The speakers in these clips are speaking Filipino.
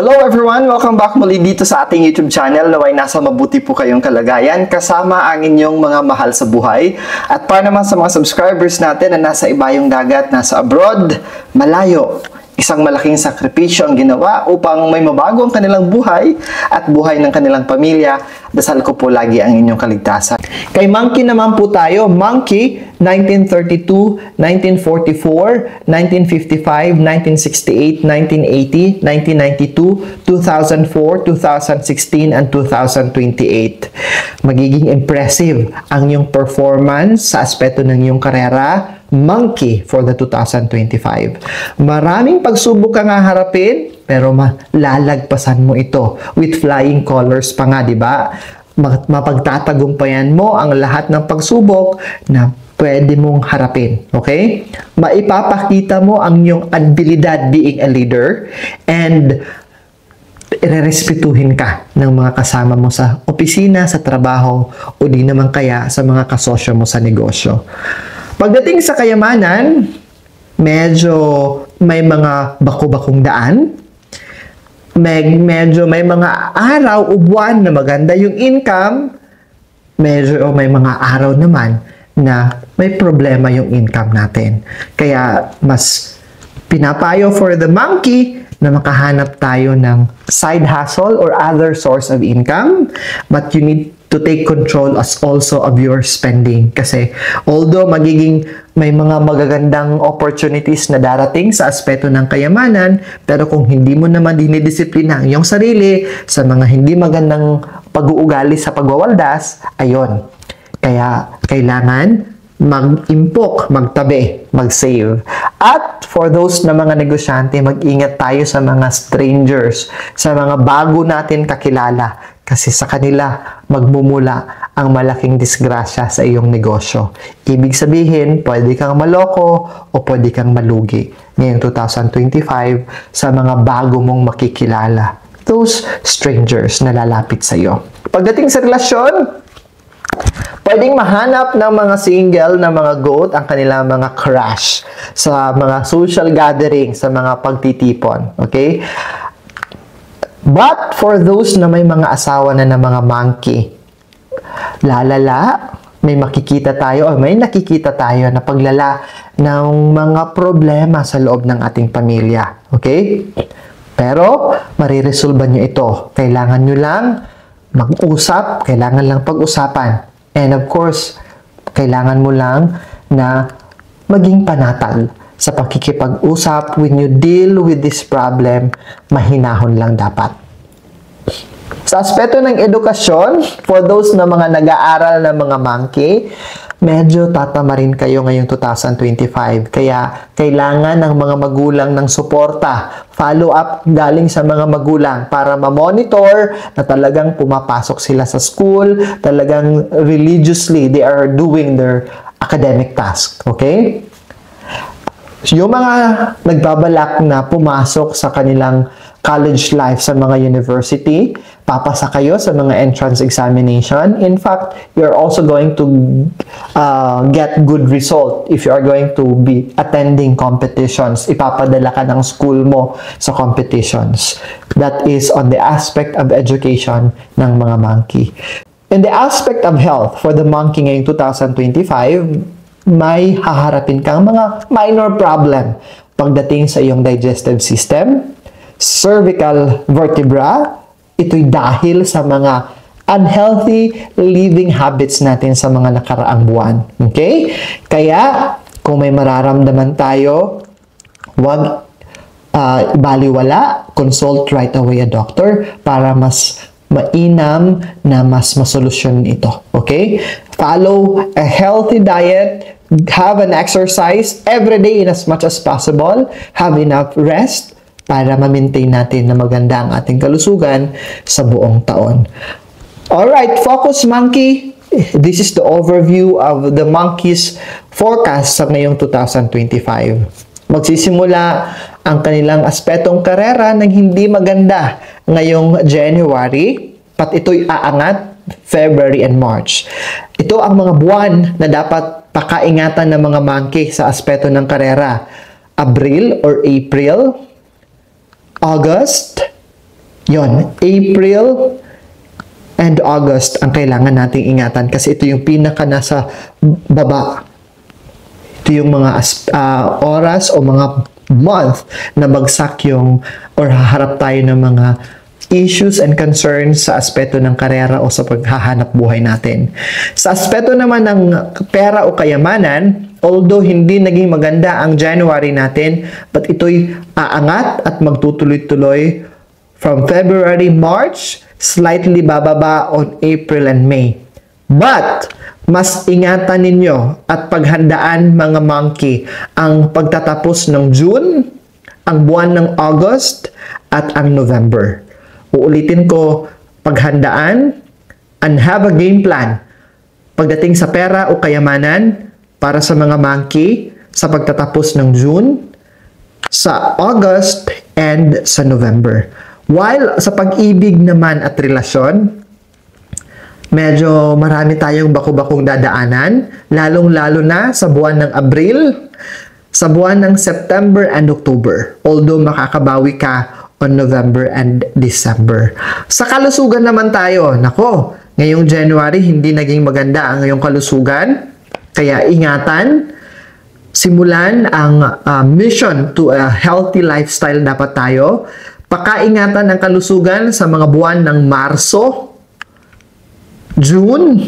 Hello everyone! Welcome back muli dito sa ating YouTube channel. Naway nasa mabuti po kayong kalagayan kasama ang inyong mga mahal sa buhay. At para naman sa mga subscribers natin na nasa ibayong dagat, nasa abroad, malayo, isang malaking sakripisyo ang ginawa upang may mabago ang kanilang buhay at buhay ng kanilang pamilya. Dasal ko po lagi ang inyong kaligtasan. Kay Monkey naman po tayo. Monkey, 1932, 1944, 1955, 1968, 1980, 1992, 2004, 2016, and 2028. Magiging impressive ang iyong performance sa aspeto ng iyong karera, Monkey, for the 2025. Maraming pagsubok kang haharapin, pero malalagpasan mo ito with flying colors pa nga, di ba? Mapagtatagumpayan mo ang lahat ng pagsubok na pwede mong harapin. Okay? Maipapakita mo ang iyong abilidad being a leader and irerespetuhin ka ng mga kasama mo sa opisina, sa trabaho, o di naman kaya sa mga kasosyo mo sa negosyo. Pagdating sa kayamanan, medyo may mga bako-bakong daan. Medyo may mga araw o buwan na maganda yung income. Medyo may mga araw naman na may problema yung income natin. Kaya mas pinapayo for the Monkey na makahanap tayo ng side hustle or other source of income. But you need to take control as also of your spending. Kasi although magiging may mga magagandang opportunities na darating sa aspeto ng kayamanan, pero kung hindi mo naman dinidisiplina ang iyong sarili sa mga hindi magandang pag-uugali sa pagwawaldas, ayon. Kaya kailangan mag-impok, magtabi, mag-save. At for those na mga negosyante, mag-ingat tayo sa mga strangers, sa mga bago natin kakilala. Kasi sa kanila, magmumula ang malaking disgrasya sa iyong negosyo. Ibig sabihin, pwede kang maloko o pwede kang malugi ngayong 2025 sa mga bago mong makikilala. Those strangers na lalapit sa iyo. Pagdating sa relasyon, pwedeng mahanap ng mga single na mga goat ang kanilang mga crush sa mga social gathering, sa mga pagtitipon. Okay? But for those na may mga asawa na ng mga monkey, lalala, may makikita tayo o may nakikita tayo na paglala ng mga problema sa loob ng ating pamilya. Okay? Pero, mariresolba nyo ito. Kailangan nyo lang mag-usap, kailangan lang pag-usapan. And of course, kailangan mo lang na maging panatag sa pakikipag-usap. When you deal with this problem, mahinahon lang dapat. Sa aspeto ng edukasyon, for those na mga nag-aaral na mga monkey, medyo tatama rin kayo ngayong 2025. Kaya kailangan ng mga magulang ng suporta, follow-up galing sa mga magulang para ma-monitor na talagang pumapasok sila sa school, talagang religiously they are doing their academic task. Okay? Yung mga nagbabalak na pumasok sa kanilang college life sa mga university, papasa kayo sa mga entrance examination. In fact, you're also going to get good result if you are going to be attending competitions. Ipapadala ka ng school mo sa competitions. That is on the aspect of education ng mga monkey. In the aspect of health, for the monkey ngayong 2025, may haharapin kang mga minor problem pagdating sa iyong digestive system, cervical vertebra. Ito'y dahil sa mga unhealthy living habits natin sa mga nakaraang buwan. Okay? Kaya, kung may mararamdaman tayo, huwag baliwala, consult right away a doctor para mas mainam na mas masolusyon ito. Okay? Follow a healthy diet, have an exercise every day in as much as possible, have enough rest para ma-maintain natin na maganda ang ating kalusugan sa buong taon. Alright, focus monkey. This is the overview of the monkey's forecast sa ngayong 2025. Magsisimula ang kanilang aspetong karera ng hindi maganda ngayong January, pat ito'y aangat February and March. Ito ang mga buwan na dapat pakaingatan ng mga monkey sa aspeto ng karera. Abril or April, August, Yon, April and August ang kailangan nating ingatan kasi ito yung pinaka nasa baba. Ito yung mga oras o mga month na bagsak yung or haharap tayo ng mga issues and concerns sa aspeto ng karera o sa paghahanap buhay natin. Sa aspeto naman ng pera o kayamanan, although hindi naging maganda ang January natin, but ito'y aangat at magtutuloy-tuloy from February, March, slightly bababa on April and May. But, mas ingatan ninyo at paghandaan mga monkey ang pagtatapos ng June, ang buwan ng August, at ang November. Uulitin ko, paghandaan and have a game plan pagdating sa pera o kayamanan para sa mga monkey sa pagtatapos ng June, sa August, and sa November. While sa pag-ibig naman at relasyon, medyo marami tayong bako-bakong dadaanan, lalong-lalo na sa buwan ng Abril, sa buwan ng September and October. Although makakabawi ka on November and December. Sa kalusugan naman tayo, nako, ngayong January hindi naging maganda ang iyong kalusugan, kaya ingatan, simulan ang mission to a healthy lifestyle dapat tayo, pakaingatan ang kalusugan sa mga buwan ng Marso, June,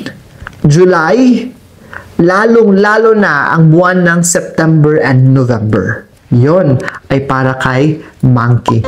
July, lalong-lalo na ang buwan ng September and November. Yon ay para kay monkey.